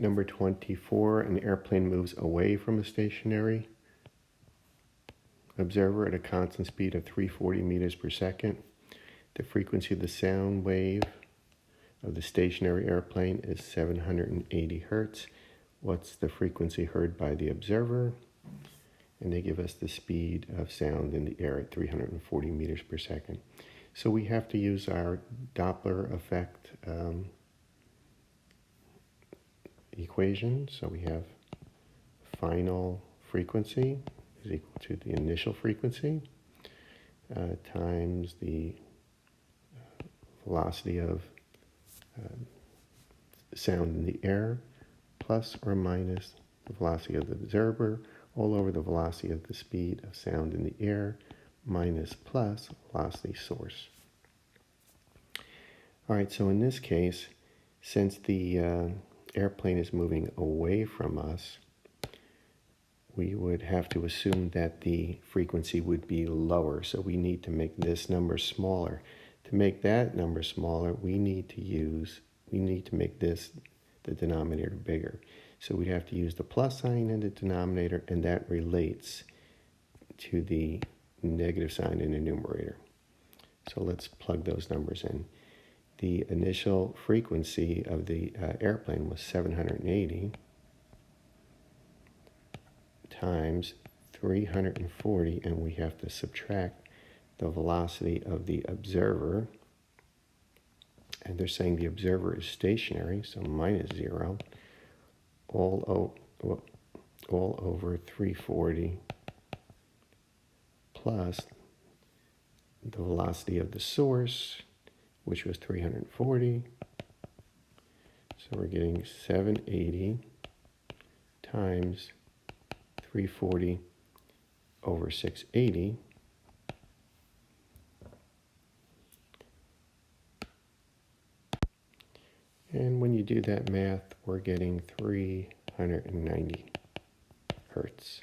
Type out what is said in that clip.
number 24, an airplane moves away from a stationary observer at a constant speed of 340 meters per second. The frequency of the sound wave of the stationary airplane is 780 hertz. What's the frequency heard by the observer? And they give us the speed of sound in the air at 340 meters per second. So we have to use our Doppler effect equation. So we have final frequency is equal to the initial frequency times the velocity of sound in the air plus or minus the velocity of the observer all over the velocity of the speed of sound in the air minus plus velocity source. All right, so in this case, since the airplane is moving away from us, we would have to assume that the frequency would be lower. So we need to make this number smaller. To make that number smaller, we need to make this, the denominator, bigger. So we have to use the plus sign in the denominator, and that relates to the negative sign in the numerator. So let's plug those numbers in. The initial frequency of the airplane was 780 times 340, and we have to subtract the velocity of the observer. And they're saying the observer is stationary, so minus 0, all over 340 plus the velocity of the source, which was 340. So we're getting 780 times 340 over 680. And when you do that math, we're getting 390 hertz.